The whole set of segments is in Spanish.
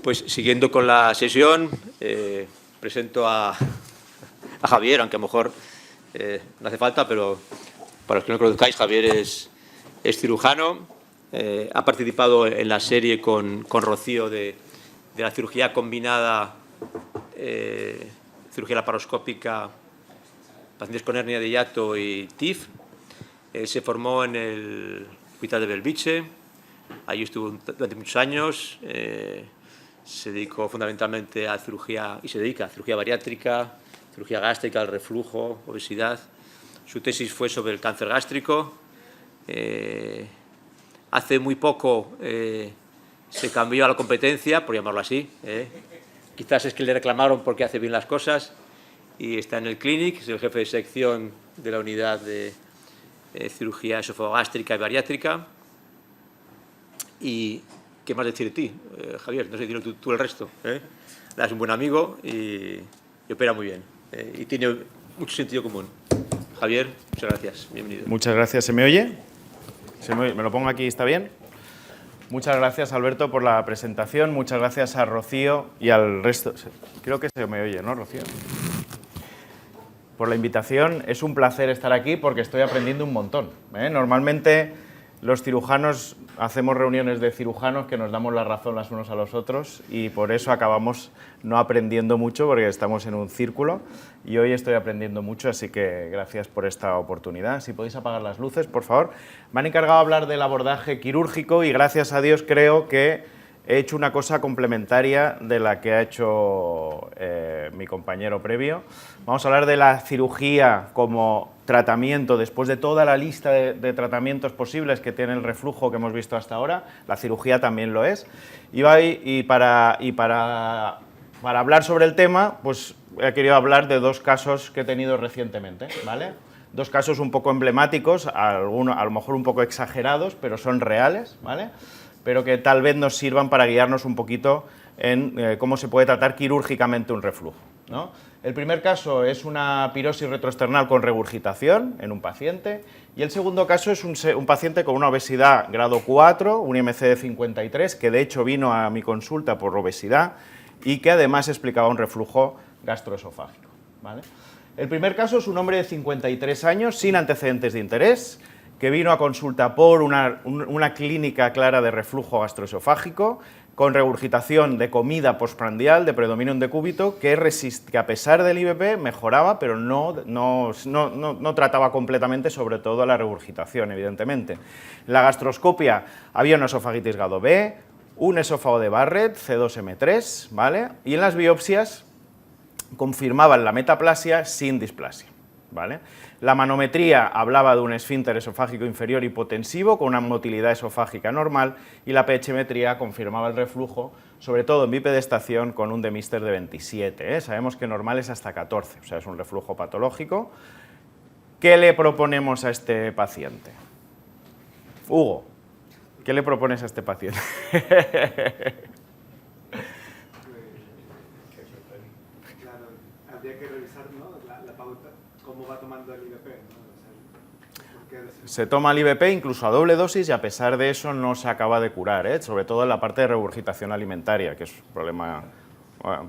Pues siguiendo con la sesión, presento a Javier, aunque a lo mejor no hace falta, pero para los que no lo conozcáis, Javier es cirujano, ha participado en la serie con Rocío de la cirugía combinada, cirugía laparoscópica, pacientes con hernia de hiato y TIF. Se formó en el Hospital de Belviche, allí estuvo durante muchos años, se dedicó fundamentalmente a cirugía, y se dedica a cirugía bariátrica, cirugía gástrica, el reflujo, obesidad. Su tesis fue sobre el cáncer gástrico. Hace muy poco se cambió a la competencia, por llamarlo así. Quizás es que le reclamaron porque hace bien las cosas, y está en el Clinic, es el jefe de sección de la unidad de cirugía esofagogástrica y bariátrica. Y ¿qué más decir de ti, Javier? No sé, dilo tú el resto. Es un buen amigo y opera muy bien. Y tiene mucho sentido común. Javier, muchas gracias. Bienvenido. Muchas gracias. ¿Se me oye? ¿Me lo pongo aquí? ¿Está bien? Muchas gracias, Alberto, por la presentación. Muchas gracias a Rocío y al resto. Creo que se me oye, ¿no, Rocío? Por la invitación. Es un placer estar aquí porque estoy aprendiendo un montón. Normalmente los cirujanos hacemos reuniones de cirujanos que nos damos la razón los unos a los otros y por eso acabamos no aprendiendo mucho porque estamos en un círculo y hoy estoy aprendiendo mucho, así que gracias por esta oportunidad. Si podéis apagar las luces, por favor. Me han encargado de hablar del abordaje quirúrgico y gracias a Dios creo que he hecho una cosa complementaria de la que ha hecho mi compañero previo. Vamos a hablar de la cirugía como tratamiento, después de toda la lista de tratamientos posibles que tiene el reflujo que hemos visto hasta ahora, la cirugía también lo es. Y para hablar sobre el tema, pues he querido hablar de dos casos que he tenido recientemente, ¿vale? Dos casos un poco emblemáticos, a lo mejor un poco exagerados, pero son reales, ¿vale? Pero que tal vez nos sirvan para guiarnos un poquito en cómo se puede tratar quirúrgicamente un reflujo, ¿no? El primer caso es una pirosis retroesternal con regurgitación en un paciente y el segundo caso es un paciente con una obesidad grado 4, un IMC de 53, que de hecho vino a mi consulta por obesidad y que además explicaba un reflujo gastroesofágico, ¿vale? El primer caso es un hombre de 53 años sin antecedentes de interés, que vino a consulta por una clínica clara de reflujo gastroesofágico, con regurgitación de comida postprandial, de predominio en decúbito, que a pesar del IBP mejoraba, pero no trataba completamente, sobre todo la regurgitación, evidentemente. En la gastroscopia había una esofagitis grado B, un esófago de Barrett, C2M3, ¿vale? Y en las biopsias confirmaban la metaplasia sin displasia, ¿vale? La manometría hablaba de un esfínter esofágico inferior hipotensivo con una motilidad esofágica normal y la pHmetría confirmaba el reflujo, sobre todo en bipedestación con un demister de 27. Sabemos que normal es hasta 14, o sea, es un reflujo patológico. ¿Qué le proponemos a este paciente? Hugo, ¿qué le propones a este paciente? Claro, habría que revisar, ¿no? la pauta, cómo va tomando el IBP, ¿no? Se toma el IBP incluso a doble dosis y a pesar de eso no se acaba de curar, sobre todo en la parte de regurgitación alimentaria, que es un problema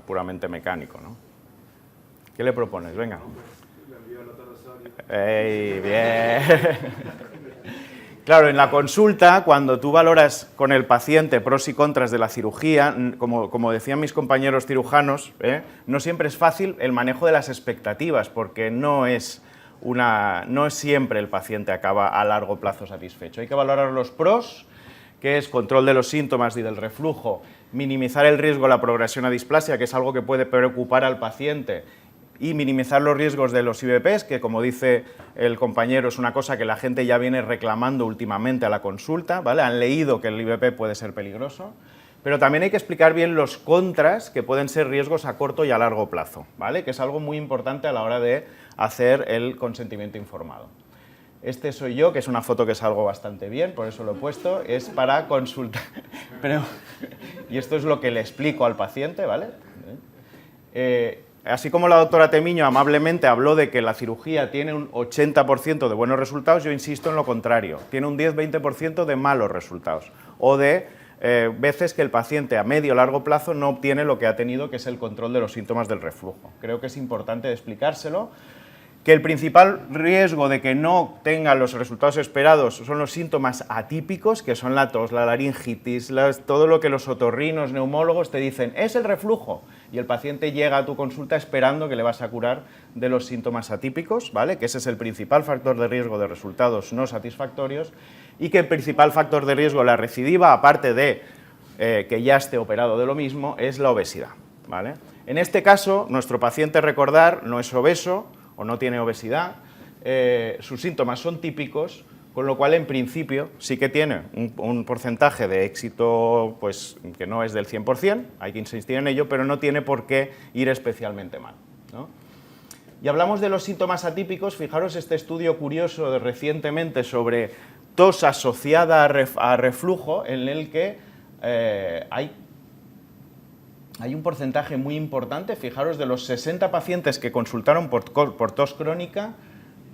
puramente mecánico, ¿no? ¿Qué le propones? Venga. No, pues, le envío el otorosol. ¡Ey, bien! Claro, en la consulta, cuando tú valoras con el paciente pros y contras de la cirugía, como decían mis compañeros cirujanos, no siempre es fácil el manejo de las expectativas, porque no es siempre el paciente acaba a largo plazo satisfecho. Hay que valorar los pros, que es control de los síntomas y del reflujo, minimizar el riesgo de la progresión a displasia, que es algo que puede preocupar al paciente, y minimizar los riesgos de los IBPs, que como dice el compañero es una cosa que la gente ya viene reclamando últimamente a la consulta, ¿vale? Han leído que el IBP puede ser peligroso, pero también hay que explicar bien los contras, que pueden ser riesgos a corto y a largo plazo, ¿vale? Que es algo muy importante a la hora de hacer el consentimiento informado. Este soy yo, que es una foto que salgo bastante bien, por eso lo he puesto, es para consultar. Y esto es lo que le explico al paciente, ¿vale? Así como la doctora Temiño amablemente habló de que la cirugía tiene un 80% de buenos resultados, yo insisto en lo contrario, tiene un 10-20% de malos resultados, o de veces que el paciente a medio o largo plazo no obtiene lo que ha tenido, que es el control de los síntomas del reflujo. Creo que es importante explicárselo, que el principal riesgo de que no tenga los resultados esperados son los síntomas atípicos, que son la tos, la laringitis, todo lo que los otorrinos, neumólogos te dicen, es el reflujo, y el paciente llega a tu consulta esperando que le vas a curar de los síntomas atípicos, ¿vale? Que ese es el principal factor de riesgo de resultados no satisfactorios, y que el principal factor de riesgo, la recidiva, aparte de que ya esté operado de lo mismo, es la obesidad, ¿vale? En este caso, nuestro paciente, recordar, no es obeso, o no tiene obesidad, sus síntomas son típicos, con lo cual en principio sí que tiene un porcentaje de éxito pues, que no es del 100%, hay que insistir en ello, pero no tiene por qué ir especialmente mal, ¿no? Y hablamos de los síntomas atípicos, fijaros este estudio curioso de recientemente sobre tos asociada a reflujo, en el que hay un porcentaje muy importante, fijaros, de los 60 pacientes que consultaron por tos crónica,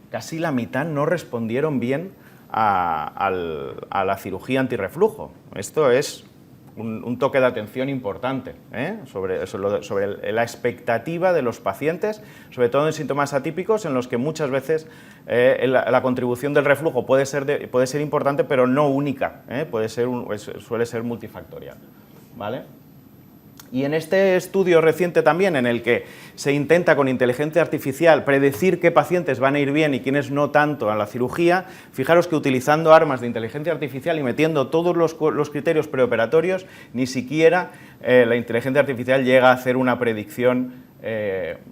casi la mitad no respondieron bien a la cirugía antirreflujo. Esto es un toque de atención importante, sobre la expectativa de los pacientes, sobre todo en síntomas atípicos, en los que muchas veces la contribución del reflujo puede ser importante, pero no única, suele ser multifactorial, ¿vale? Y en este estudio reciente también, en el que se intenta con inteligencia artificial predecir qué pacientes van a ir bien y quiénes no tanto a la cirugía, fijaros que utilizando armas de inteligencia artificial y metiendo todos los criterios preoperatorios, ni siquiera la inteligencia artificial llega a hacer una predicción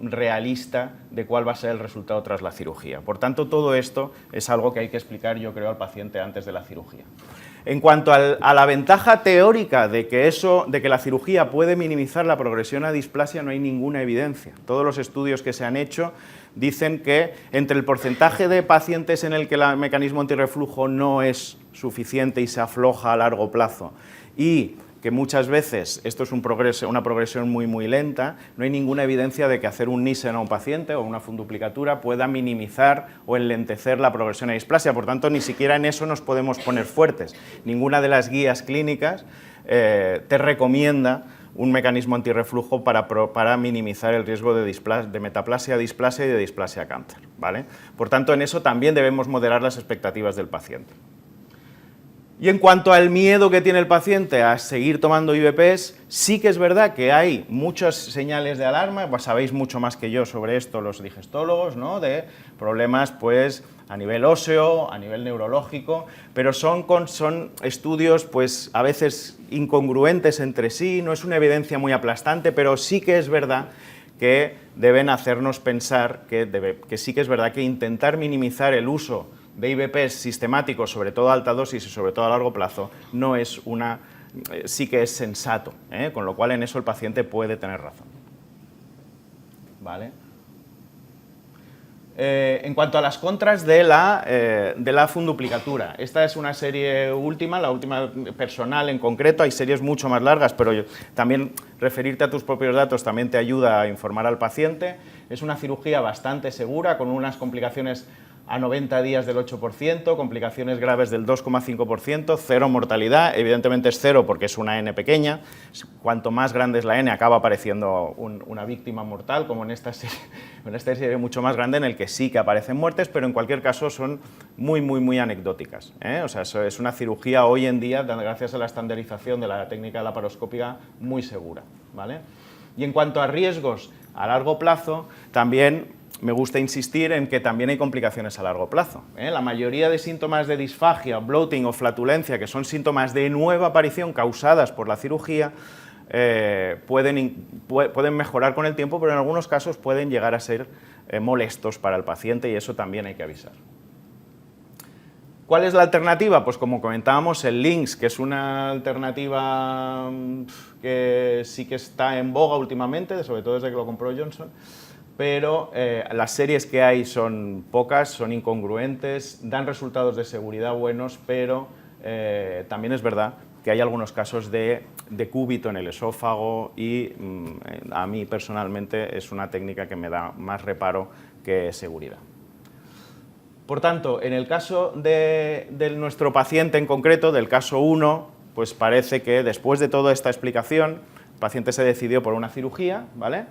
realista de cuál va a ser el resultado tras la cirugía. Por tanto, todo esto es algo que hay que explicar, yo creo, al paciente antes de la cirugía. En cuanto a la ventaja teórica de que la cirugía puede minimizar la progresión a displasia, no hay ninguna evidencia. Todos los estudios que se han hecho dicen que entre el porcentaje de pacientes en el que el mecanismo antirreflujo no es suficiente y se afloja a largo plazo, y que muchas veces esto es una progresión muy, muy lenta, no hay ninguna evidencia de que hacer un Nissen a un paciente o una funduplicatura pueda minimizar o enlentecer la progresión a displasia. Por tanto, ni siquiera en eso nos podemos poner fuertes. Ninguna de las guías clínicas te recomienda un mecanismo antirreflujo para minimizar el riesgo de metaplasia, displasia y de displasia cáncer, ¿vale? Por tanto, en eso también debemos moderar las expectativas del paciente. Y en cuanto al miedo que tiene el paciente a seguir tomando IVPs, sí que es verdad que hay muchas señales de alarma, pues sabéis mucho más que yo sobre esto los digestólogos, ¿no? De problemas pues a nivel óseo, a nivel neurológico, pero son estudios pues a veces incongruentes entre sí, no es una evidencia muy aplastante, pero sí que es verdad que deben hacernos pensar que sí que es verdad que intentar minimizar el uso de IVPs sistemáticos, sobre todo a alta dosis y sobre todo a largo plazo, sí que es sensato, con lo cual en eso el paciente puede tener razón, ¿vale? En cuanto a las contras de la funduplicatura, esta es una serie última, la última personal en concreto, hay series mucho más largas, pero también referirte a tus propios datos también te ayuda a informar al paciente. Es una cirugía bastante segura, con unas complicaciones a 90 días del 8%, complicaciones graves del 2,5%, cero mortalidad, evidentemente es cero porque es una N pequeña, cuanto más grande es la N acaba apareciendo una víctima mortal, como en esta serie mucho más grande en el que sí que aparecen muertes, pero en cualquier caso son muy, muy, muy anecdóticas, O sea, eso es una cirugía hoy en día, gracias a la estandarización de la técnica laparoscópica, muy segura, ¿vale? Y en cuanto a riesgos a largo plazo, también me gusta insistir en que también hay complicaciones a largo plazo. La mayoría de síntomas de disfagia, bloating o flatulencia, que son síntomas de nueva aparición causadas por la cirugía, pueden mejorar con el tiempo, pero en algunos casos pueden llegar a ser molestos para el paciente y eso también hay que avisar. ¿Cuál es la alternativa? Pues como comentábamos, el LINX, que es una alternativa que sí que está en boga últimamente, sobre todo desde que lo compró Johnson, pero las series que hay son pocas, son incongruentes, dan resultados de seguridad buenos, pero también es verdad que hay algunos casos de decúbito en el esófago y a mí personalmente es una técnica que me da más reparo que seguridad. Por tanto, en el caso de nuestro paciente en concreto, del caso 1, pues parece que después de toda esta explicación, el paciente se decidió por una cirugía, ¿vale?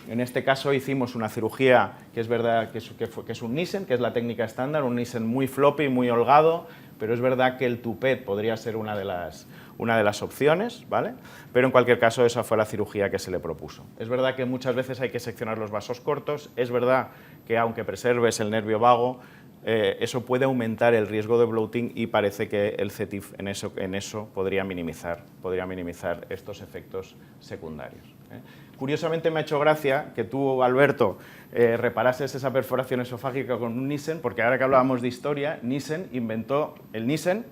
En este caso hicimos una cirugía que es verdad que es un Nissen, que es la técnica estándar, un Nissen muy floppy, muy holgado, pero es verdad que el tupet podría ser una de las opciones, ¿vale? Pero en cualquier caso esa fue la cirugía que se le propuso. Es verdad que muchas veces hay que seccionar los vasos cortos, es verdad que aunque preserves el nervio vago, eso puede aumentar el riesgo de bloating y parece que el CETIF en eso podría minimizar estos efectos secundarios, ¿eh? Curiosamente me ha hecho gracia que tú, Alberto, reparases esa perforación esofágica con un Nissen, porque ahora que hablábamos de historia, Nissen inventó el Nissen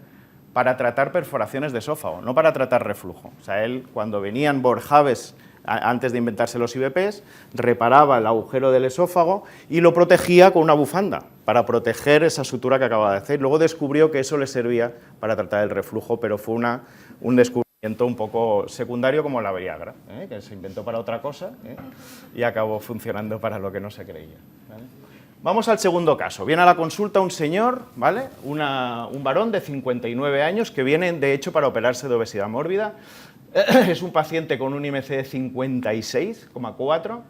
para tratar perforaciones de esófago, no para tratar reflujo. O sea, él, cuando venían Borjaves, antes de inventarse los IVPs, reparaba el agujero del esófago y lo protegía con una bufanda, para proteger esa sutura que acababa de hacer. Luego descubrió que eso le servía para tratar el reflujo, pero fue un descubrimiento un poco secundario como la Viagra, que se inventó para otra cosa y acabó funcionando para lo que no se creía, ¿vale? Vamos al segundo caso. Viene a la consulta un señor, ¿vale? Un varón de 59 años que viene, de hecho, para operarse de obesidad mórbida. Es un paciente con un IMC de 56,4,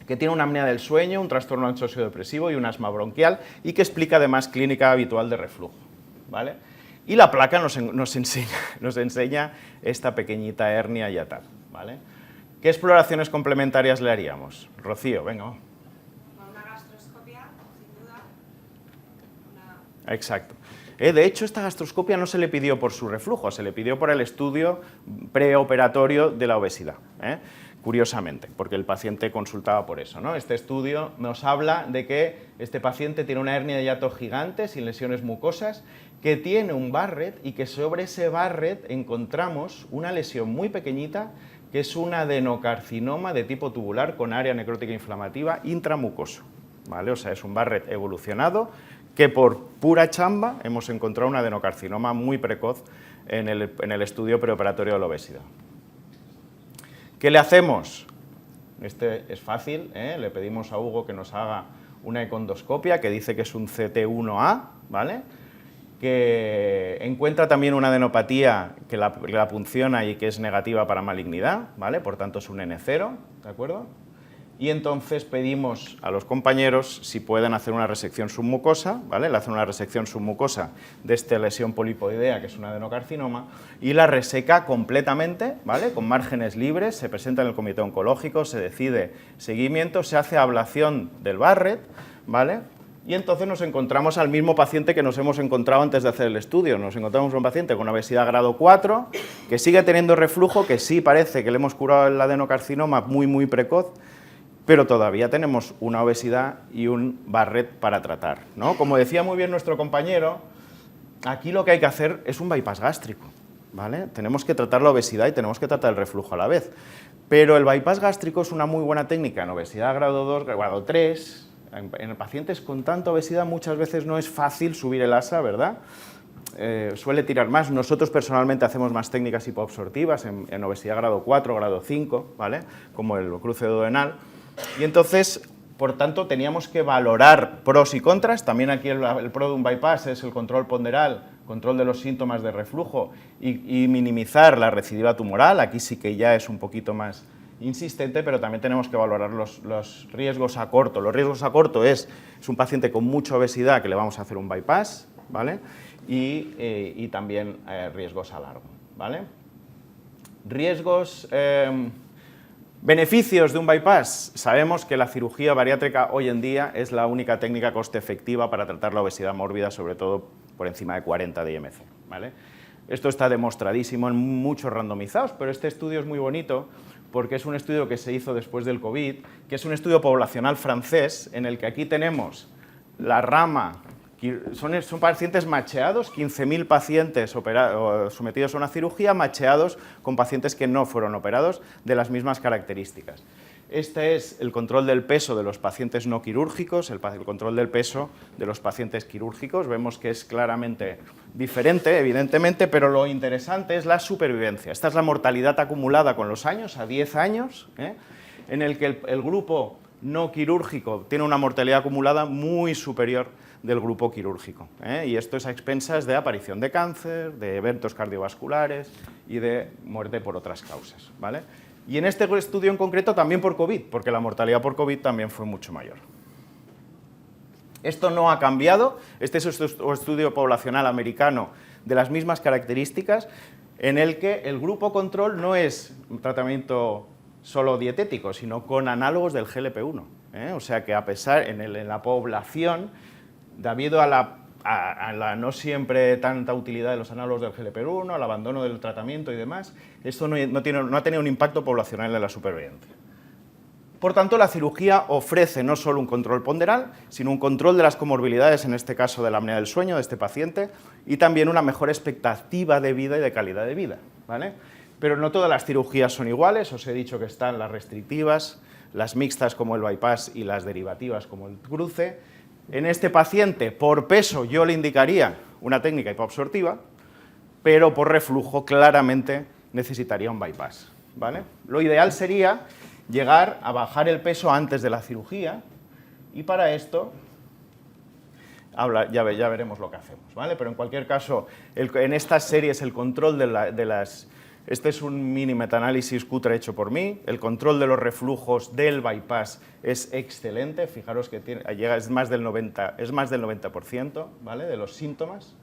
que tiene una apnea del sueño, un trastorno ansioso-depresivo y un asma bronquial, y que explica además clínica habitual de reflujo, ¿vale? Y la placa nos enseña esta pequeñita hernia y tal, ¿vale? ¿Qué exploraciones complementarias le haríamos? Rocío, venga. Una gastroscopia, sin duda. Exacto. De hecho, esta gastroscopia no se le pidió por su reflujo, se le pidió por el estudio preoperatorio de la obesidad, curiosamente, porque el paciente consultaba por eso, ¿no? Este estudio nos habla de que este paciente tiene una hernia de hiato gigante, sin lesiones mucosas, que tiene un Barrett y que sobre ese Barrett encontramos una lesión muy pequeñita, que es un adenocarcinoma de tipo tubular con área necrótica inflamativa intramucoso, ¿vale? O sea, es un Barrett evolucionado, que por pura chamba hemos encontrado un adenocarcinoma muy precoz en el estudio preoperatorio de la obesidad. ¿Qué le hacemos? Este es fácil, le pedimos a Hugo que nos haga una econdoscopia, que dice que es un CT1A, ¿vale? Que encuentra también una adenopatía que la punciona y que es negativa para malignidad, ¿vale? Por tanto es un N0, ¿de acuerdo? Y entonces pedimos a los compañeros si pueden hacer una resección submucosa, ¿vale? Le hacen una resección submucosa de esta lesión polipoidea, que es un adenocarcinoma, y la reseca completamente, ¿vale? Con márgenes libres, se presenta en el comité oncológico, se decide seguimiento, se hace ablación del Barrett, ¿vale? Y entonces nos encontramos al mismo paciente que nos hemos encontrado antes de hacer el estudio. Nos encontramos un paciente con obesidad grado 4, que sigue teniendo reflujo, que sí parece que le hemos curado el adenocarcinoma muy precoz, pero todavía tenemos una obesidad y un Barrett para tratar, ¿no? Como decía muy bien nuestro compañero, aquí lo que hay que hacer es un bypass gástrico, ¿vale? Tenemos que tratar la obesidad y tenemos que tratar el reflujo a la vez, pero el bypass gástrico es una muy buena técnica en obesidad grado 2, grado 3, en pacientes con tanta obesidad muchas veces no es fácil subir el ASA, ¿verdad? Suele tirar más. Nosotros personalmente hacemos más técnicas hipoabsortivas en obesidad grado 4, grado 5, ¿vale? Como el cruce duodenal. Y entonces, por tanto, teníamos que valorar pros y contras. También aquí el pro de un bypass es el control ponderal, control de los síntomas de reflujo y minimizar la recidiva tumoral. Aquí sí que ya es un poquito más insistente, pero también tenemos que valorar los riesgos a corto. Los riesgos a corto es un paciente con mucha obesidad que le vamos a hacer un bypass, ¿vale? Y también riesgos a largo, ¿vale? Riesgos... Beneficios de un bypass. Sabemos que la cirugía bariátrica hoy en día es la única técnica coste efectiva para tratar la obesidad mórbida, sobre todo por encima de 40 de IMC, ¿vale? Esto está demostradísimo en muchos randomizados, pero este estudio es muy bonito porque es un estudio que se hizo después del COVID, que es un estudio poblacional francés, en el que aquí tenemos la rama, son pacientes macheados, 15.000 pacientes sometidos a una cirugía, macheados con pacientes que no fueron operados de las mismas características. Este es el control del peso de los pacientes no quirúrgicos, el control del peso de los pacientes quirúrgicos. Vemos que es claramente diferente, evidentemente, pero lo interesante es la supervivencia. Esta es la mortalidad acumulada con los años, a 10 años, en el que el grupo no quirúrgico tiene una mortalidad acumulada muy superior del grupo quirúrgico, y esto es a expensas de aparición de cáncer, de eventos cardiovasculares y de muerte por otras causas, ¿vale? Y en este estudio en concreto también por COVID, porque la mortalidad por COVID también fue mucho mayor. Esto no ha cambiado, este es un estudio poblacional americano de las mismas características, en el que el grupo control no es un tratamiento solo dietético, sino con análogos del GLP-1. O sea que a pesar, en la población, debido a la no siempre tanta utilidad de los análogos del GLP-1, al abandono del tratamiento y demás, esto no ha tenido un impacto poblacional en la supervivencia. Por tanto, la cirugía ofrece no solo un control ponderal, sino un control de las comorbilidades, en este caso de la apnea del sueño de este paciente, y también una mejor expectativa de vida y de calidad de vida, ¿vale? Pero no todas las cirugías son iguales, os he dicho que están las restrictivas, las mixtas como el bypass y las derivativas como el cruce. En este paciente, por peso, yo le indicaría una técnica hipoabsortiva, pero por reflujo claramente necesitaría un bypass, ¿vale? Lo ideal sería llegar a bajar el peso antes de la cirugía, y para esto ya veremos lo que hacemos, ¿vale? Pero en cualquier caso, en estas series el control de las... Este es un mini metaanálisis cutre hecho por mí, el control de los reflujos del bypass es excelente, fijaros que es más del 90%, ¿vale?, de los síntomas.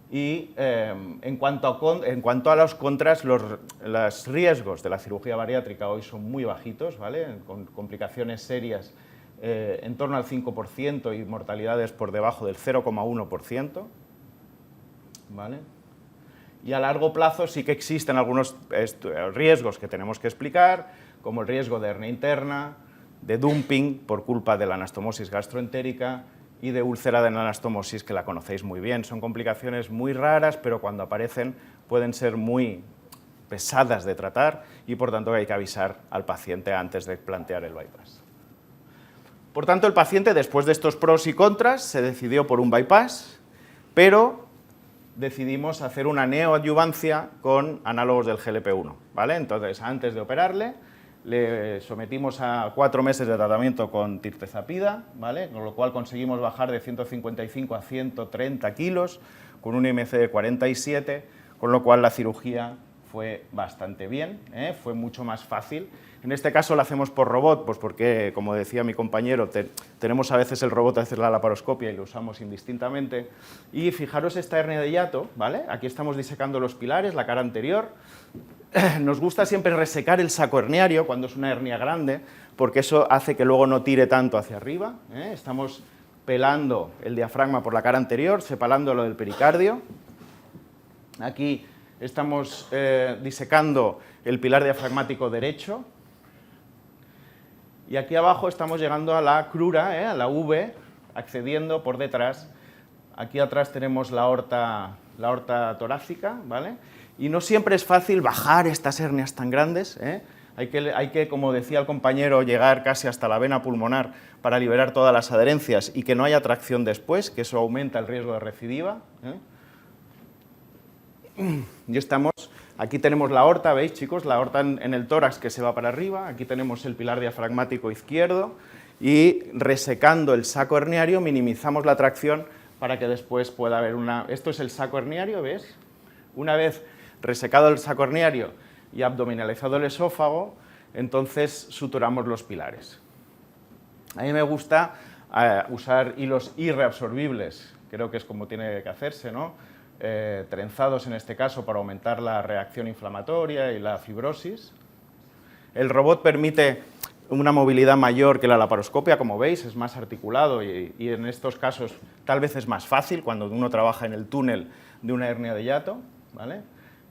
Y en cuanto a los contras, los riesgos de la cirugía bariátrica hoy son muy bajitos, ¿vale?, con complicaciones serias en torno al 5% y mortalidades por debajo del 0,1%, ¿vale? Y a largo plazo sí que existen algunos riesgos que tenemos que explicar, como el riesgo de hernia interna, de dumping por culpa de la anastomosis gastroentérica y de úlcera de anastomosis, que la conocéis muy bien. Son complicaciones muy raras, pero cuando aparecen pueden ser muy pesadas de tratar y por tanto hay que avisar al paciente antes de plantear el bypass. Por tanto, el paciente, después de estos pros y contras, se decidió por un bypass, pero decidimos hacer una neoadyuvancia con análogos del GLP-1, ¿vale? Entonces, antes de operarle, le sometimos a 4 meses de tratamiento con tirtezapida, ¿vale?, con lo cual conseguimos bajar de 155 a 130 kilos, con un IMC de 47, con lo cual la cirugía fue bastante bien, fue mucho más fácil. En este caso lo hacemos por robot, pues porque, como decía mi compañero, tenemos a veces el robot a hacer la laparoscopia y lo usamos indistintamente. Y fijaros esta hernia de hiato, ¿vale? Aquí estamos disecando los pilares, la cara anterior. Nos gusta siempre resecar el saco herniario cuando es una hernia grande, porque eso hace que luego no tire tanto hacia arriba, Estamos pelando el diafragma por la cara anterior, separando lo del pericardio. Aquí estamos disecando el pilar diafragmático derecho. Y aquí abajo estamos llegando a la crura, a la V, accediendo por detrás. Aquí atrás tenemos la aorta torácica, ¿vale? Y no siempre es fácil bajar estas hernias tan grandes, Hay que, como decía el compañero, llegar casi hasta la vena pulmonar para liberar todas las adherencias y que no haya tracción después, que eso aumenta el riesgo de recidiva, Y estamos, aquí tenemos la aorta, ¿veis, chicos? La aorta en el tórax que se va para arriba, aquí tenemos el pilar diafragmático izquierdo y resecando el saco herniario minimizamos la tracción para que después pueda haber una... Esto es el saco herniario, ¿ves? Una vez resecado el saco herniario y abdominalizado el esófago, entonces suturamos los pilares. A mí me gusta usar hilos irreabsorbibles, creo que es como tiene que hacerse, ¿no? Trenzados en este caso para aumentar la reacción inflamatoria y la fibrosis. El robot permite una movilidad mayor que la laparoscopia, como veis, es más articulado y en estos casos tal vez es más fácil cuando uno trabaja en el túnel de una hernia de hiato, ¿vale?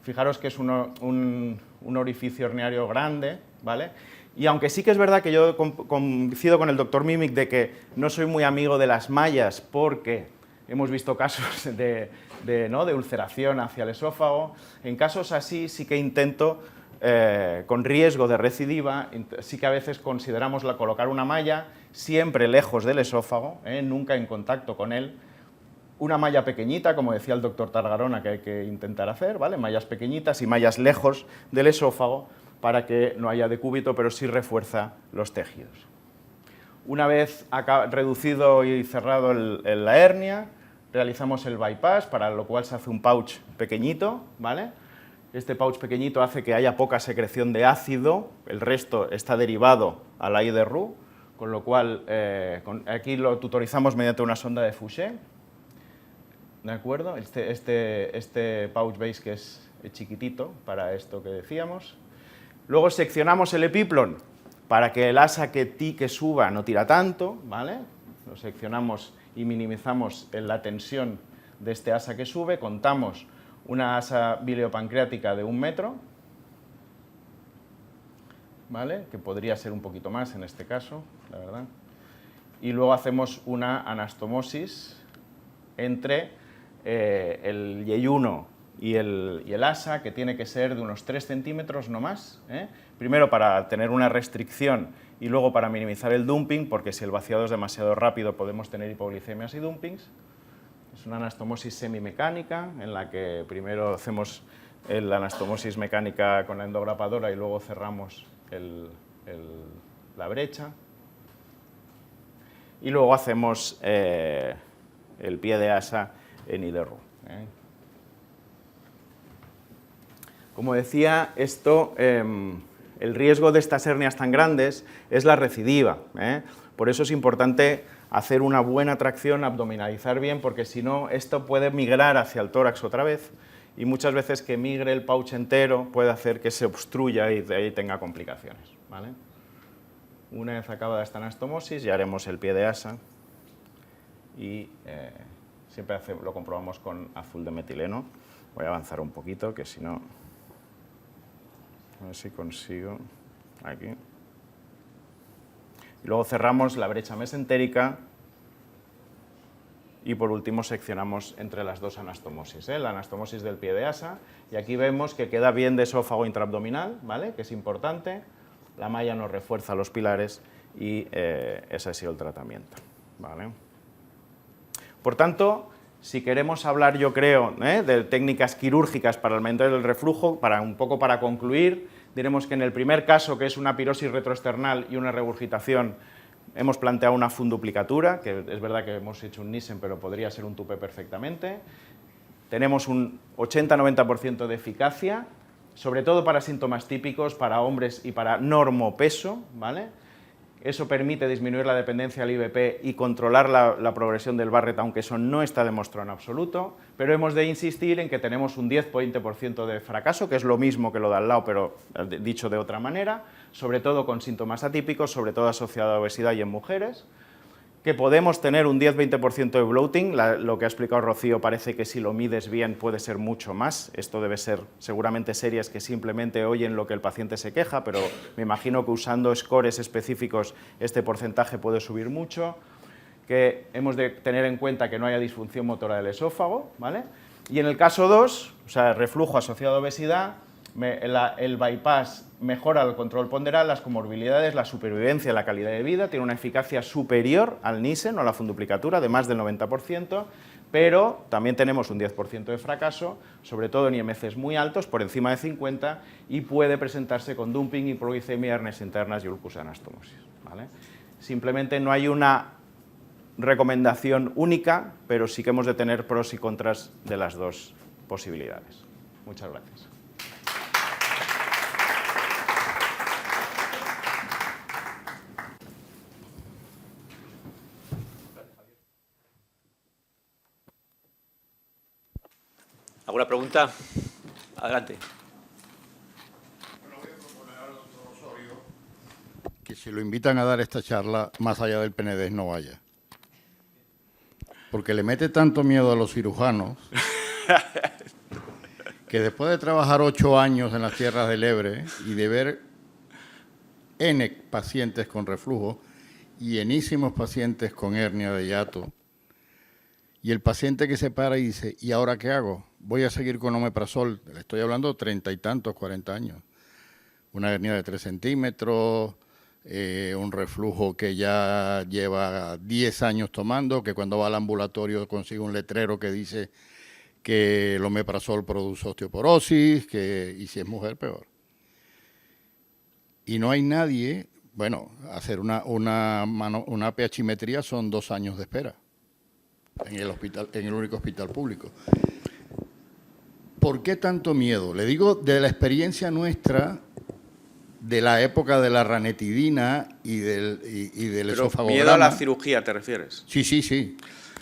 Fijaros que es un orificio herniario grande, ¿vale? Y aunque sí que es verdad que yo coincido con el doctor Mimic de que no soy muy amigo de las mallas porque hemos visto casos de ulceración hacia el esófago, en casos así sí que intento, con riesgo de recidiva, sí que a veces consideramos colocar una malla siempre lejos del esófago, nunca en contacto con él, una malla pequeñita, como decía el doctor Targarona, que hay que intentar hacer, ¿vale? Mallas pequeñitas y mallas lejos del esófago para que no haya decúbito, pero sí refuerza los tejidos. Una vez reducido y cerrado la hernia, realizamos el bypass, para lo cual se hace un pouch pequeñito, ¿vale? Este pouch pequeñito hace que haya poca secreción de ácido, el resto está derivado al aire de Roux, con lo cual aquí lo tutorizamos mediante una sonda de Fouché, ¿de acuerdo? Este pouch veis que es chiquitito para esto que decíamos. Luego seccionamos el epiplon para que el asa que suba no tira tanto, ¿vale? Lo seccionamos y minimizamos la tensión de este asa que sube, contamos una asa biliopancreática de 1 metro, ¿vale? Que podría ser un poquito más en este caso, la verdad. Y luego hacemos una anastomosis entre el yeyuno y el asa, que tiene que ser de unos 3 centímetros no más, ¿eh? Primero para tener una restricción y luego para minimizar el dumping, porque si el vaciado es demasiado rápido podemos tener hipoglicemias y dumpings. Es una anastomosis semimecánica, en la que primero hacemos la anastomosis mecánica con la endograpadora y luego cerramos la brecha. Y luego hacemos el pie de asa en Iderro. Como decía, el riesgo de estas hernias tan grandes es la recidiva. Por eso es importante hacer una buena tracción, abdominalizar bien, porque si no, esto puede migrar hacia el tórax otra vez, y muchas veces que migre el pouch entero puede hacer que se obstruya y de ahí tenga complicaciones, ¿vale? Una vez acabada esta anastomosis, ya haremos el pie de asa, y siempre lo comprobamos con azul de metileno. Voy a avanzar un poquito, que si no... A ver si consigo... Aquí. Y luego cerramos la brecha mesentérica y por último seccionamos entre las dos anastomosis, la anastomosis del pie de asa, y aquí vemos que queda bien de esófago intraabdominal, ¿vale? Que es importante, la malla nos refuerza los pilares y ese ha sido el tratamiento, ¿vale? Por tanto, si queremos hablar, yo creo, de técnicas quirúrgicas para aumentar el reflujo, un poco para concluir, diremos que en el primer caso, que es una pirosis retroesternal y una regurgitación, hemos planteado una funduplicatura, que es verdad que hemos hecho un Nissen, pero podría ser un tupé perfectamente. Tenemos un 80-90% de eficacia, sobre todo para síntomas típicos, para hombres y para normopeso, ¿vale? Eso permite disminuir la dependencia al IVP y controlar la progresión del Barrett, aunque eso no está demostrado en absoluto, pero hemos de insistir en que tenemos un 10-20% de fracaso, que es lo mismo que lo de al lado, pero dicho de otra manera, sobre todo con síntomas atípicos, sobre todo asociado a obesidad y en mujeres, que podemos tener un 10-20% de bloating, lo que ha explicado Rocío parece que si lo mides bien puede ser mucho más, esto debe ser seguramente series que simplemente oyen lo que el paciente se queja, pero me imagino que usando scores específicos este porcentaje puede subir mucho, que hemos de tener en cuenta que no haya disfunción motora del esófago, ¿vale? Y en el caso 2, o sea, reflujo asociado a obesidad, el bypass mejora el control ponderal, las comorbilidades, la supervivencia, la calidad de vida, tiene una eficacia superior al Nissen o a la funduplicatura de más del 90%, pero también tenemos un 10% de fracaso, sobre todo en IMCs muy altos, por encima de 50, y puede presentarse con dumping, hipoglicemia, hernias internas y ulcus anastomosis, ¿vale? Simplemente no hay una recomendación única, pero sí que hemos de tener pros y contras de las dos posibilidades. Muchas gracias. ¿Alguna pregunta? Adelante. Bueno, voy a proponer al doctor Osorio que si lo invitan a dar esta charla, más allá del Penedés no vaya. Porque le mete tanto miedo a los cirujanos que después de trabajar 8 años en las tierras del Ebre y de ver N pacientes con reflujo y enísimos pacientes con hernia de hiato, y el paciente que se para y dice, ¿y ahora qué hago? Voy a seguir con omeprazol. Le estoy hablando 30 y tantos, 40 años. Una hernia de 3 centímetros, un reflujo que ya lleva 10 años tomando, que cuando va al ambulatorio consigue un letrero que dice que el omeprazol produce osteoporosis, y si es mujer, peor. Y no hay nadie bueno, hacer una pH-metría son 2 años de espera en el hospital, en el único hospital público. ¿Por qué tanto miedo? Le digo de la experiencia nuestra de la época de la ranitidina y del Pero esofagograma. miedo a la cirugía, ¿te refieres? Sí, sí, sí.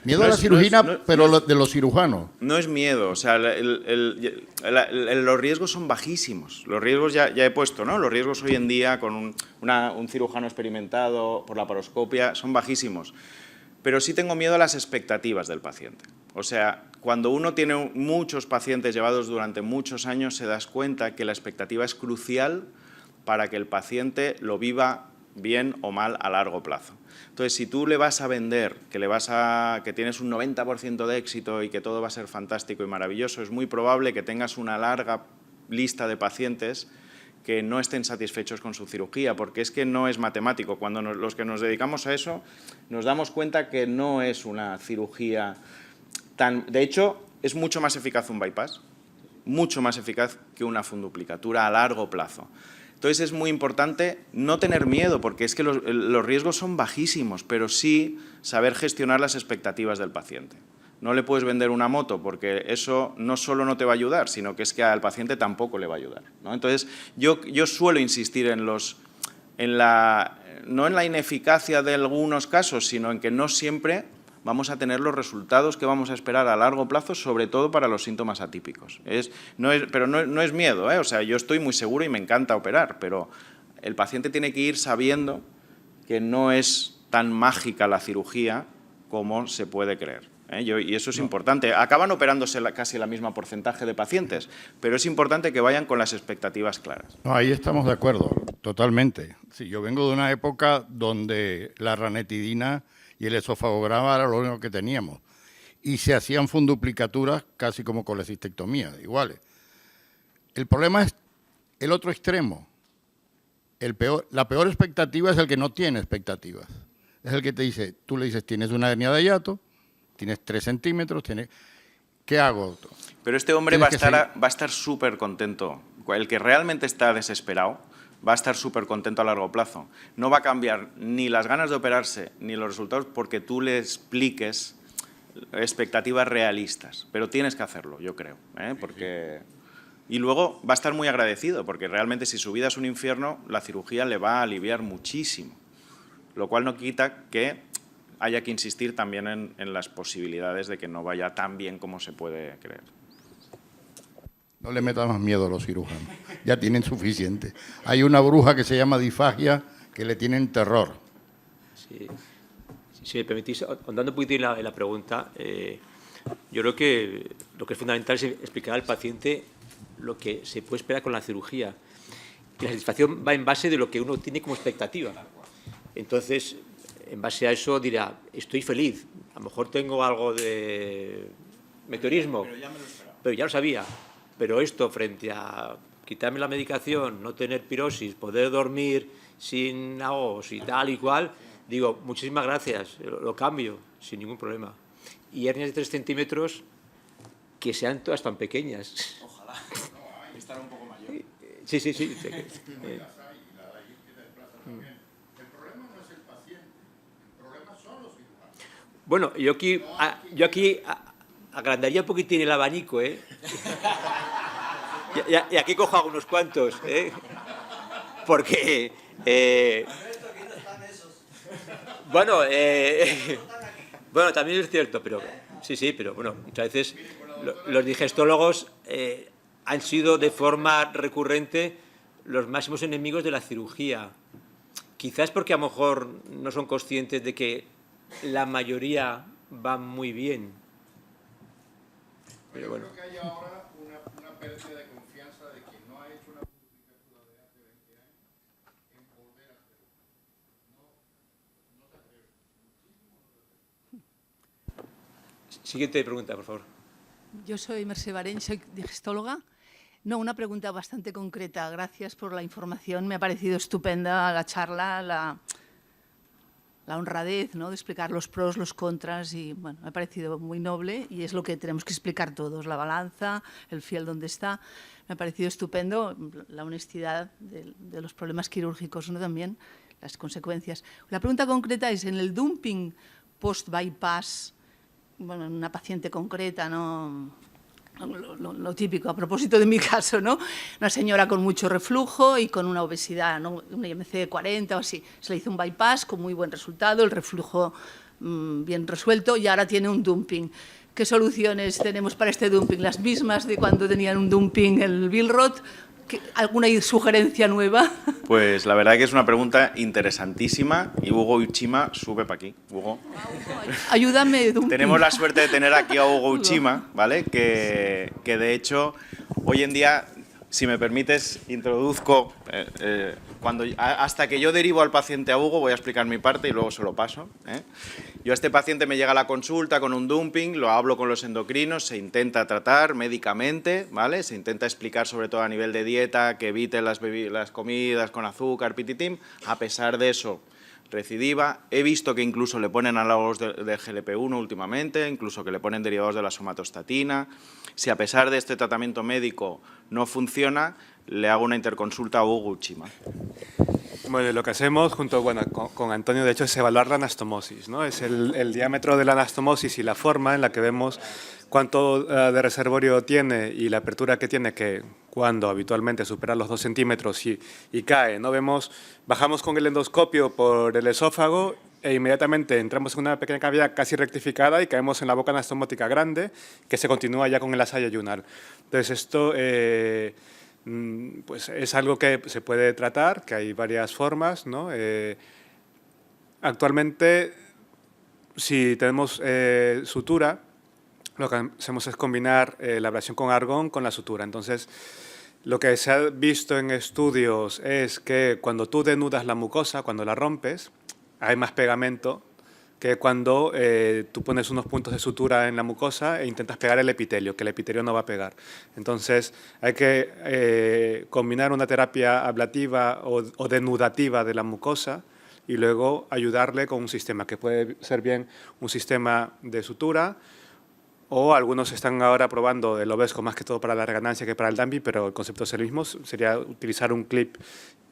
Miedo No a la es- cirugía, no es- pero de los cirujanos. No es miedo, o sea, los riesgos son bajísimos. Los riesgos ya he puesto, ¿no? Los riesgos hoy en día con un cirujano experimentado por la laparoscopia son bajísimos. Pero sí tengo miedo a las expectativas del paciente. O sea, cuando uno tiene muchos pacientes llevados durante muchos años, se das cuenta que la expectativa es crucial para que el paciente lo viva bien o mal a largo plazo. Entonces, si tú le vas a vender que tienes un 90% de éxito y que todo va a ser fantástico y maravilloso, es muy probable que tengas una larga lista de pacientes que no estén satisfechos con su cirugía, porque es que no es matemático. Cuando los que nos dedicamos a eso nos damos cuenta que no es una cirugía tan... De hecho, es mucho más eficaz un bypass, mucho más eficaz que una funduplicatura a largo plazo. Entonces es muy importante no tener miedo, porque es que los riesgos son bajísimos, pero sí saber gestionar las expectativas del paciente. No le puedes vender una moto porque eso no solo no te va a ayudar, sino que es que al paciente tampoco le va a ayudar, ¿no? Entonces yo suelo insistir no en la ineficacia de algunos casos, sino en que no siempre vamos a tener los resultados que vamos a esperar a largo plazo, sobre todo para los síntomas atípicos. Pero no es miedo, ¿eh? O sea, yo estoy muy seguro y me encanta operar, pero el paciente tiene que ir sabiendo que no es tan mágica la cirugía como se puede creer, ¿eh? Y eso es importante. Acaban operándose casi la misma porcentaje de pacientes, pero es importante que vayan con las expectativas claras. No, ahí estamos de acuerdo, totalmente. Sí, yo vengo de una época donde la ranitidina y el esofagograma era lo único que teníamos. Y se hacían funduplicaturas casi como colecistectomías, iguales. El problema es el otro extremo. La peor expectativa es el que no tiene expectativas. Es el que te dice, tú le dices, tienes una hernia de hiato, tienes 3 centímetros, ¿qué hago? Pero este hombre va Tienes que a estar súper contento. El que realmente está desesperado va a estar súper contento a largo plazo. No va a cambiar ni las ganas de operarse ni los resultados porque tú le expliques expectativas realistas. Pero tienes que hacerlo, yo creo, ¿eh? Porque... Y luego va a estar muy agradecido porque realmente si su vida es un infierno, la cirugía le va a aliviar muchísimo. Lo cual no quita que haya que insistir también en las posibilidades de que no vaya tan bien como se puede creer. No le metas más miedo a los cirujanos, ya tienen suficiente. Hay una bruja que se llama disfagia que le tienen terror. Sí. Si me permitís, andando un poquitín en la pregunta, yo creo que lo que es fundamental es explicar al paciente lo que se puede esperar con la cirugía. Y la satisfacción va en base de lo que uno tiene como expectativa. Entonces, en base a eso dirá, estoy feliz, a lo mejor tengo algo de meteorismo, pero ya lo sabía. Pero esto, frente a quitarme la medicación, no tener pirosis, poder dormir sin ahogos y tal y cual, digo, muchísimas gracias, lo cambio sin ningún problema. Y hernias de 3 centímetros que sean todas tan pequeñas. Ojalá, estar un poco mayor. Sí. El problema no es el paciente, el problema son los cirujanos. Bueno, yo aquí agrandaría un poquitín el abanico, ¿eh? Y aquí cojo algunos cuantos, ¿eh? Porque... bueno, también es cierto, pero... Sí, pero bueno, muchas veces los digestólogos han sido de forma recurrente los máximos enemigos de la cirugía. Quizás porque a lo mejor no son conscientes de que la mayoría va muy bien. Pero bueno. Creo que hay ahora una pérdida de confianza de quien no ha hecho una publicatura de hace 20 años en volver a hacerlo. No te atreves. Siguiente pregunta, por favor. Yo soy Mercè Bareny, soy digestóloga. No, una pregunta bastante concreta. Gracias por la información. Me ha parecido estupenda la charla, la honradez, ¿no?, de explicar los pros, los contras, y bueno, me ha parecido muy noble y es lo que tenemos que explicar todos, la balanza, el fiel dónde está. Me ha parecido estupendo la honestidad de los problemas quirúrgicos, ¿no?, también, las consecuencias. La pregunta concreta es, en el dumping post-bypass, bueno, en una paciente concreta, ¿no? Lo típico, a propósito de mi caso, ¿no? Una señora con mucho reflujo y con una obesidad, ¿no? Una IMC de 40 o así. Se le hizo un bypass con muy buen resultado, el reflujo bien resuelto y ahora tiene un dumping. ¿Qué soluciones tenemos para este dumping? ¿Las mismas de cuando tenían un dumping el Billroth? ¿Alguna sugerencia nueva? Pues la verdad que es una pregunta interesantísima y Hugo Uchima sube para aquí. Hugo. Ayúdame, dumping. Tenemos la suerte de tener aquí a Hugo Uchima, ¿vale? Que de hecho hoy en día, si me permites, introduzco, hasta que yo derivo al paciente a Hugo, voy a explicar mi parte y luego se lo paso. Yo a este paciente me llega a la consulta con un dumping, lo hablo con los endocrinos, se intenta tratar médicamente, ¿vale? Se intenta explicar sobre todo a nivel de dieta, que evite las comidas con azúcar, pititim. A pesar de eso, recidiva. He visto que incluso le ponen análogos de GLP-1 últimamente, incluso que le ponen derivados de la somatostatina. Si a pesar de este tratamiento médico no funciona, le hago una interconsulta a Hugo Uchima. Bueno, lo que hacemos junto con Antonio, de hecho, es evaluar la anastomosis, ¿no? Es el diámetro de la anastomosis y la forma en la que vemos cuánto de reservorio tiene y la apertura que tiene, que cuando habitualmente supera los 2 centímetros y cae, ¿no? Bajamos con el endoscopio por el esófago e inmediatamente entramos en una pequeña cavidad casi rectificada y caemos en la boca anastomótica grande, que se continúa ya con el asayo ayunar. Entonces, esto pues es algo que se puede tratar, que hay varias formas, ¿no? Actualmente, si tenemos sutura, lo que hacemos es combinar la ablación con argón con la sutura. Entonces, lo que se ha visto en estudios es que cuando tú denudas la mucosa, cuando la rompes, hay más pegamento que cuando tú pones unos puntos de sutura en la mucosa e intentas pegar el epitelio, que el epitelio no va a pegar. Entonces, hay que combinar una terapia ablativa o denudativa de la mucosa y luego ayudarle con un sistema, que puede ser bien un sistema de sutura, o algunos están ahora probando el Ovesco más que todo para la reganancia que para el dumping, pero el concepto es el mismo, sería utilizar un clip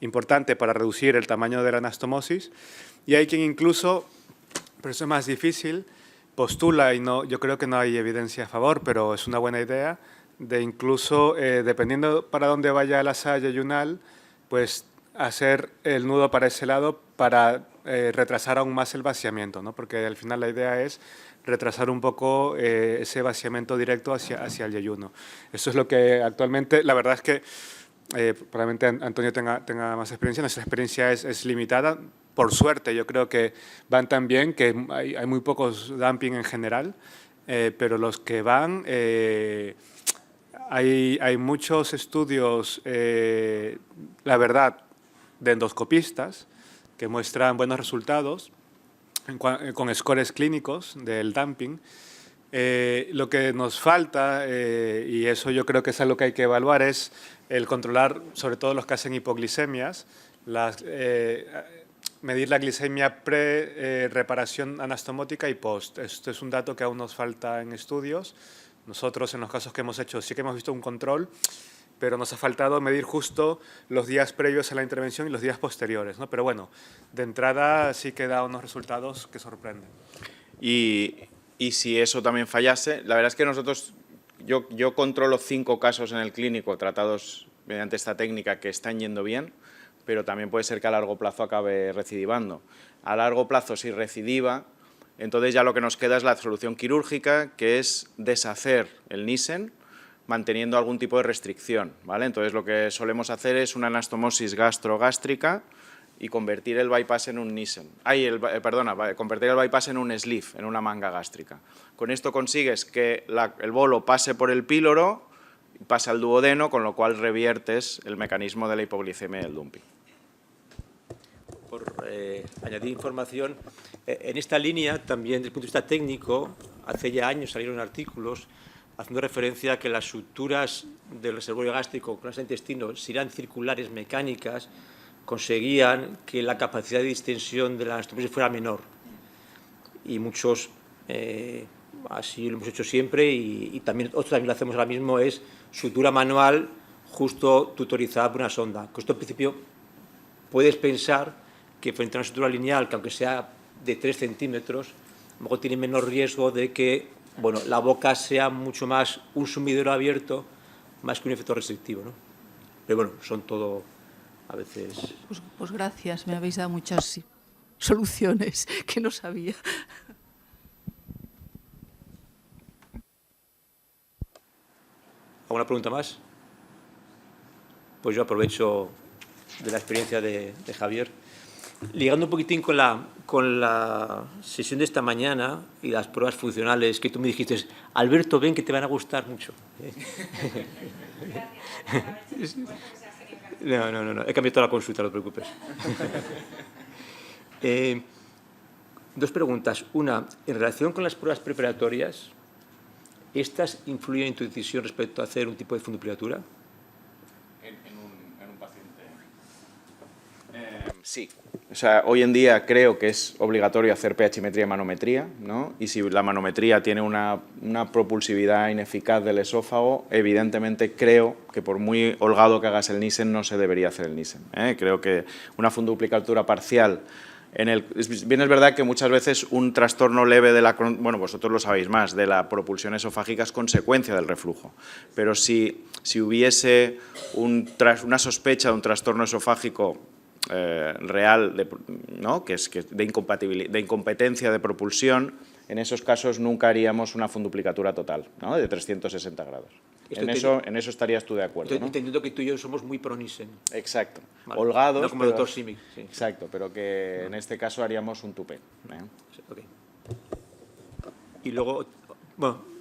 importante para reducir el tamaño de la anastomosis. Y hay quien incluso, pero eso es más difícil, postula, y no, yo creo que no hay evidencia a favor, pero es una buena idea, de incluso, dependiendo para dónde vaya el asayo ayunal, pues hacer el nudo para ese lado para retrasar aún más el vaciamiento, ¿no? Porque al final la idea es retrasar un poco ese vaciamiento directo hacia el yeyuno. Eso es lo que actualmente, la verdad es que probablemente Antonio tenga más experiencia, nuestra experiencia es limitada. Por suerte, yo creo que van tan bien que hay muy pocos dumping en general, pero los que van, hay muchos estudios, la verdad, de endoscopistas que muestran buenos resultados con scores clínicos del dumping. Lo que nos falta, y eso yo creo que es algo que hay que evaluar, es el controlar, sobre todo los que hacen hipoglicemias, medir la glicemia pre-reparación anastomótica y post. Esto es un dato que aún nos falta en estudios. Nosotros, en los casos que hemos hecho, sí que hemos visto un control, pero nos ha faltado medir justo los días previos a la intervención y los días posteriores, ¿no? Pero bueno, de entrada sí que da unos resultados que sorprenden. Y si eso también fallase, la verdad es que nosotros, yo controlo 5 casos en el clínico tratados mediante esta técnica que están yendo bien, pero también puede ser que a largo plazo acabe recidivando. A largo plazo, si recidiva, entonces ya lo que nos queda es la solución quirúrgica, que es deshacer el Nissen, manteniendo algún tipo de restricción, ¿vale? Entonces lo que solemos hacer es una anastomosis gastrogástrica y convertir el bypass en un Nissen. Convertir el bypass en un sleeve, en una manga gástrica. Con esto consigues que el bolo pase por el píloro, pase al duodeno, con lo cual reviertes el mecanismo de la hipoglicemia y el dumping. Por añadir información, en esta línea también desde el punto de vista técnico, hace ya años salieron artículos haciendo referencia a que las suturas del reservorio gástrico con el intestino, si eran circulares mecánicas, conseguían que la capacidad de distensión de la anastomosis fuera menor. Y muchos, así lo hemos hecho siempre, y también, otros también lo hacemos ahora mismo, es sutura manual justo tutorizada por una sonda. Que esto, en principio, puedes pensar que frente a una sutura lineal, que aunque sea de 3 centímetros, a lo mejor tiene menos riesgo de que bueno, la boca sea mucho más un sumidero abierto, más que un efecto restrictivo, ¿no? Pero bueno, son todo a veces... Pues gracias, me habéis dado muchas soluciones que no sabía. ¿Alguna pregunta más? Pues yo aprovecho de la experiencia de Javier. Ligando un poquitín con la sesión de esta mañana y las pruebas funcionales que tú me dijiste, Alberto, ven que te van a gustar mucho. No, he cambiado toda la consulta, no te preocupes. Dos preguntas. Una, en relación con las pruebas preparatorias, ¿estas influyen en tu decisión respecto a hacer un tipo de funduplicatura? En un paciente. Sí. O sea, hoy en día creo que es obligatorio hacer pHimetría y manometría, ¿no? Y si la manometría tiene una propulsividad ineficaz del esófago, evidentemente creo que por muy holgado que hagas el Nissen no se debería hacer el Nissen, ¿eh? Creo que una funduplicatura parcial bien es verdad que muchas veces un trastorno leve de la... Bueno, vosotros lo sabéis más, de la propulsión esofágica es consecuencia del reflujo. Pero si hubiese una sospecha de un trastorno esofágico real, ¿no? que es de incompetencia de propulsión, en esos casos nunca haríamos una funduplicatura total, ¿no? De 360 grados. En eso estarías tú de acuerdo, ¿no? Entendiendo que tú y yo somos muy pro Nissen. Exacto. Vale. Holgados. No como el doctor Simic. Sí. Exacto, pero que en este caso haríamos un tupé. Okay. Y luego, bueno...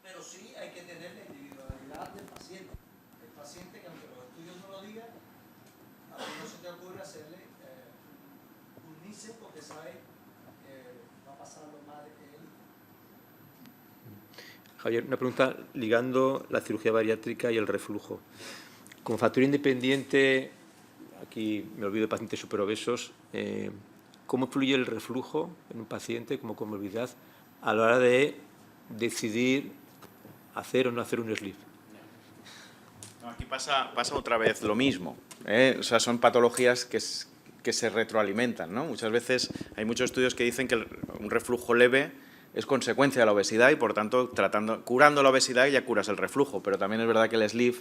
Pero sí hay que tener la individualidad del paciente. El paciente, que aunque los estudios no lo digan, a ti no se te ocurre hacerle un Nissen porque sabe que va a pasar lo mal que él. Javier, una pregunta ligando la cirugía bariátrica y el reflujo. Como factor independiente, aquí me olvido de pacientes superobesos, ¿cómo influye el reflujo en un paciente como comorbilidad a la hora de decidir hacer o no hacer un sleeve? No, aquí pasa otra vez lo mismo, ¿eh? O sea, son patologías que se retroalimentan, ¿no? Muchas veces hay muchos estudios que dicen que un reflujo leve es consecuencia de la obesidad y, por tanto, curando la obesidad ya curas el reflujo. Pero también es verdad que el sleeve,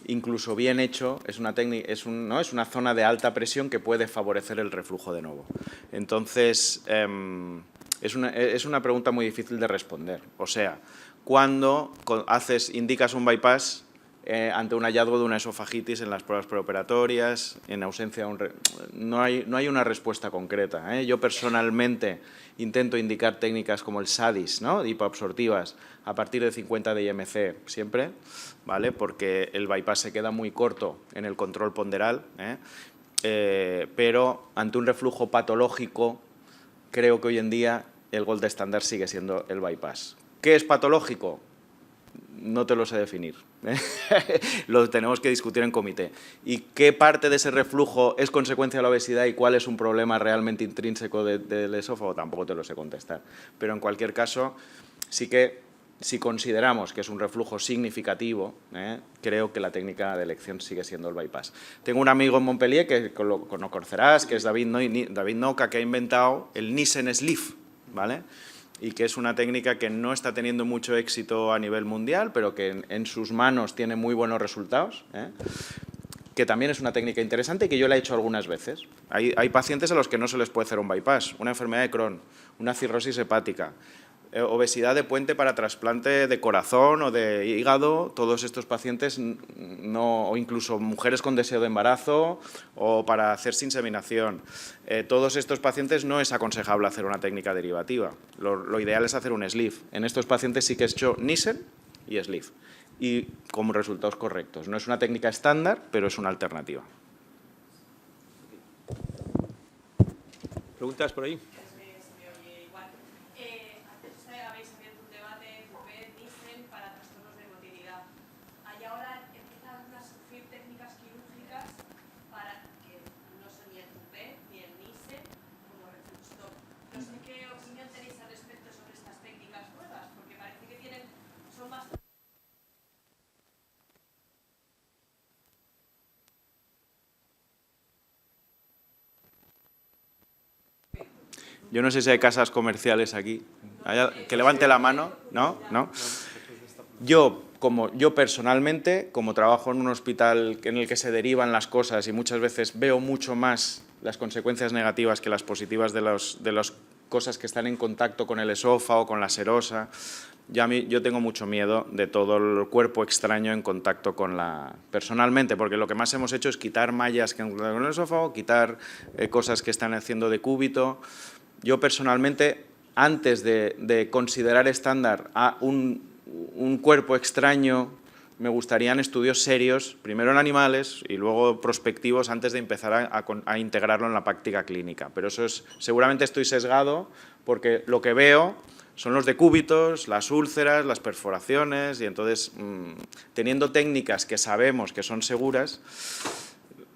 incluso bien hecho, es una zona de alta presión que puede favorecer el reflujo de nuevo. Entonces, es una pregunta muy difícil de responder. O sea, cuando indicas un bypass ante un hallazgo de una esofagitis en las pruebas preoperatorias, en ausencia de no hay una respuesta concreta, ¿eh? Yo personalmente intento indicar técnicas como el SADIS, ¿no? Hipoabsortivas, a partir de 50 de IMC siempre, ¿vale? Porque el bypass se queda muy corto en el control ponderal, pero ante un reflujo patológico, creo que hoy en día el gold estándar sigue siendo el bypass. ¿Qué es patológico? No te lo sé definir. Lo tenemos que discutir en comité. ¿Y qué parte de ese reflujo es consecuencia de la obesidad y cuál es un problema realmente intrínseco del esófago? Tampoco te lo sé contestar. Pero en cualquier caso, sí que si consideramos que es un reflujo significativo, creo que la técnica de elección sigue siendo el bypass. Tengo un amigo en Montpellier que lo conocerás, que es David Noca, que ha inventado el Nissen Sleeve, ¿vale? Y que es una técnica que no está teniendo mucho éxito a nivel mundial, pero que en sus manos tiene muy buenos resultados, que también es una técnica interesante y que yo la he hecho algunas veces. Hay pacientes a los que no se les puede hacer un bypass, una enfermedad de Crohn, una cirrosis hepática, obesidad de puente para trasplante de corazón o de hígado, todos estos pacientes, o incluso mujeres con deseo de embarazo o para hacerse inseminación. Todos estos pacientes no es aconsejable hacer una técnica derivativa. Lo ideal es hacer un sleeve. En estos pacientes sí que he hecho Nissen y sleeve, y como resultados correctos. No es una técnica estándar, pero es una alternativa. ¿Preguntas por ahí? Yo no sé si hay casas comerciales aquí. Que levante la mano. ¿No? ¿No? Yo personalmente, como trabajo en un hospital en el que se derivan las cosas y muchas veces veo mucho más las consecuencias negativas que las positivas de las cosas que están en contacto con el esófago, con la serosa, yo tengo mucho miedo de todo el cuerpo extraño en contacto con personalmente, porque lo que más hemos hecho es quitar mallas que con el esófago, quitar cosas que están haciendo de cúbito. Yo personalmente, antes de considerar estándar a un cuerpo extraño, me gustarían estudios serios, primero en animales y luego prospectivos antes de empezar a integrarlo en la práctica clínica. Pero eso seguramente estoy sesgado porque lo que veo son los decúbitos, las úlceras, las perforaciones, y entonces, teniendo técnicas que sabemos que son seguras,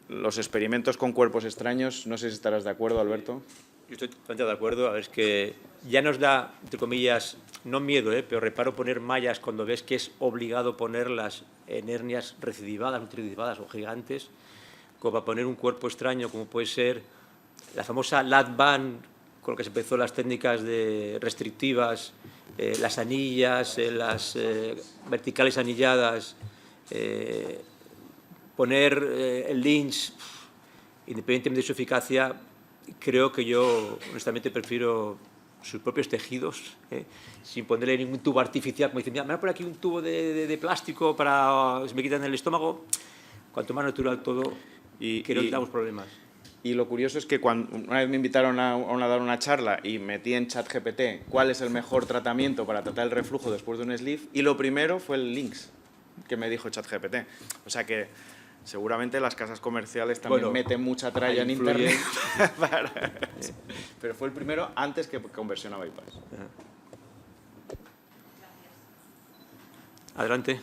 los experimentos con cuerpos extraños, no sé si estarás de acuerdo, Alberto. Yo estoy totalmente de acuerdo. A ver, es que ya nos da, entre comillas, no miedo, pero reparo poner mallas cuando ves que es obligado ponerlas en hernias recidivadas, multirecidivadas o gigantes, como para poner un cuerpo extraño, como puede ser la famosa lat band, con lo que se empezó las técnicas restrictivas, las anillas, las verticales anilladas, poner el Lynch, independientemente de su eficacia. Creo que yo, honestamente, prefiero sus propios tejidos, sin ponerle ningún tubo artificial, como dicen, mira, me voy a poner aquí un tubo de plástico para se me quitan el estómago. Cuanto más natural todo, creo que tenemos problemas. Y lo curioso es que una vez me invitaron a dar una charla y metí en ChatGPT cuál es el mejor tratamiento para tratar el reflujo después de un sleeve, y lo primero fue el Lynx, que me dijo ChatGPT. O sea que seguramente las casas comerciales también meten mucha tralla en Internet. Pero fue el primero antes que conversión a bypass. Adelante. Yo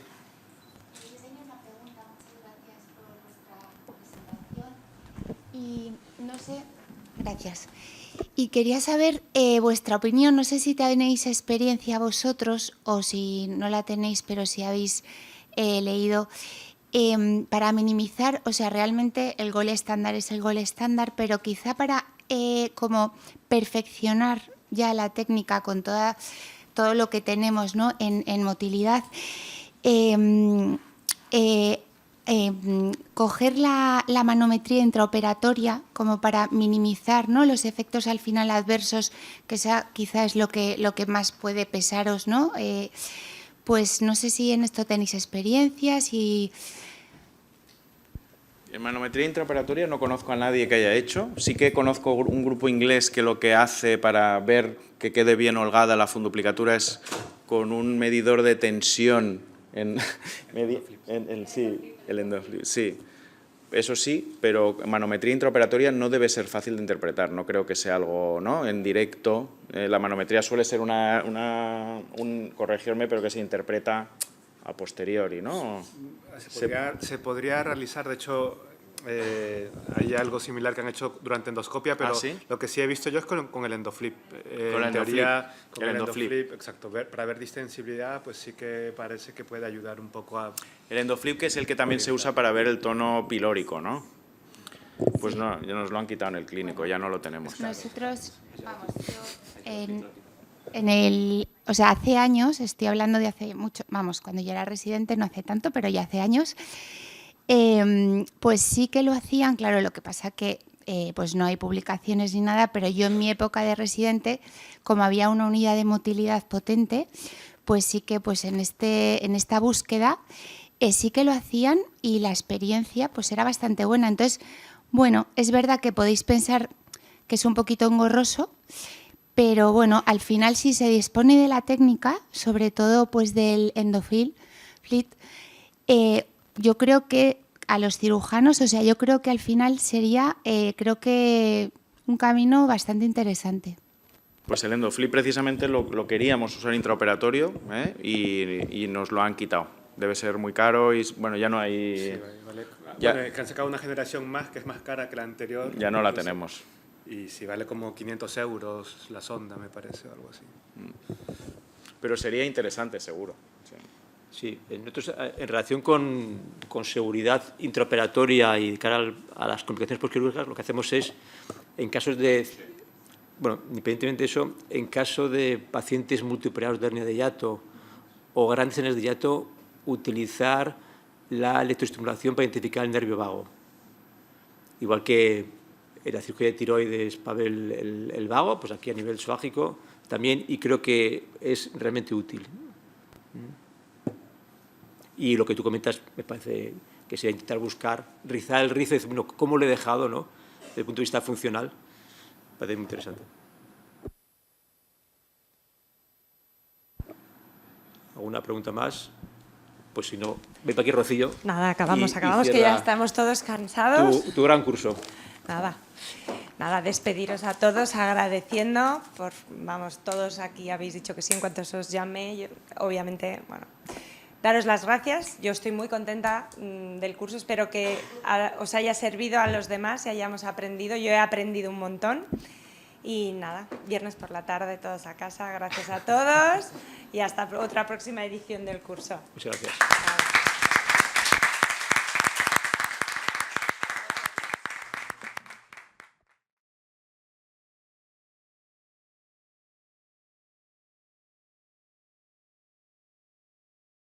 tenía una pregunta. Muchas gracias por vuestra presentación. Y no sé, gracias. Y quería saber vuestra opinión. No sé si tenéis experiencia vosotros o si no la tenéis, pero si habéis leído. Para minimizar, o sea, realmente el gol estándar es el gol estándar, pero quizá para como perfeccionar ya la técnica con todo lo que tenemos, ¿no? en motilidad, coger la manometría intraoperatoria como para minimizar, ¿no? los efectos al final adversos, que esa quizá es lo que más puede pesaros, ¿no? Pues no sé si en esto tenéis experiencias y... En manometría intraoperatoria no conozco a nadie que haya hecho. Sí que conozco un grupo inglés que lo que hace para ver que quede bien holgada la funduplicatura es con un medidor de tensión sí, el endoflip, sí. Eso sí, pero manometría intraoperatoria no debe ser fácil de interpretar, no creo que sea algo, ¿no? En directo. La manometría suele ser corregirme, pero que se interpreta a posteriori, ¿no? Se podría realizar, de hecho, hay algo similar que han hecho durante endoscopia, pero ¿sí? Lo que sí he visto yo es con el endoflip. Con el teoría, endoflip. con el endoflip, exacto. Para ver distensibilidad, pues sí que parece que puede ayudar un poco a... El endoflip, que es el que también se usa para ver el tono pilórico, ¿no? Pues no, ya nos lo han quitado en el clínico, ya no lo tenemos. Nosotros, vamos, yo o sea, hace años, estoy hablando de hace mucho, vamos, cuando yo era residente, no hace tanto, pero ya hace años, pues sí que lo hacían, claro, lo que pasa que pues no hay publicaciones ni nada, pero yo en mi época de residente, como había una unidad de motilidad potente, pues sí que pues en esta búsqueda sí que lo hacían y la experiencia pues era bastante buena. Entonces, bueno, es verdad que podéis pensar que es un poquito engorroso, pero bueno, al final si se dispone de la técnica, sobre todo pues del EndoFit, yo creo que a los cirujanos, o sea, yo creo que al final sería, creo que un camino bastante interesante. Pues el EndoFlip precisamente lo queríamos usar intraoperatorio y nos lo han quitado. Debe ser muy caro y bueno, ya no hay... Sí, vale. Ya, Bueno, que han sacado una generación más que es más cara que la anterior. ya no la Incluso. tenemos. Y sí, vale como 500 euros la sonda, me parece, o algo así. Pero sería interesante, seguro. Sí. Sí, nosotros en relación con seguridad intraoperatoria y de cara a las complicaciones postquirúrgicas, lo que hacemos es, en casos de, bueno, independientemente de eso, en caso de pacientes multioperados de hernia de hiato o grandes hernias de hiato, utilizar la electroestimulación para identificar el nervio vago. Igual que en la cirugía de tiroides para ver el vago, pues aquí a nivel esofágico también, y creo que es realmente útil. Y lo que tú comentas me parece que sería intentar buscar, rizar el rizo y decir, bueno, ¿cómo lo he dejado, no? Desde el punto de vista funcional, me parece muy interesante. ¿Alguna pregunta más? Pues si no, ven para aquí, Rocío. Nada, acabamos, y que cierra ya estamos todos cansados. tu gran curso. Nada, despediros a todos agradeciendo vamos, todos aquí habéis dicho que sí en cuanto os llamé, yo, obviamente, bueno, daros las gracias, yo estoy muy contenta del curso, espero que os haya servido a los demás y hayamos aprendido, yo he aprendido un montón y nada, viernes por la tarde todos a casa, gracias a todos y hasta otra próxima edición del curso. Muchas gracias.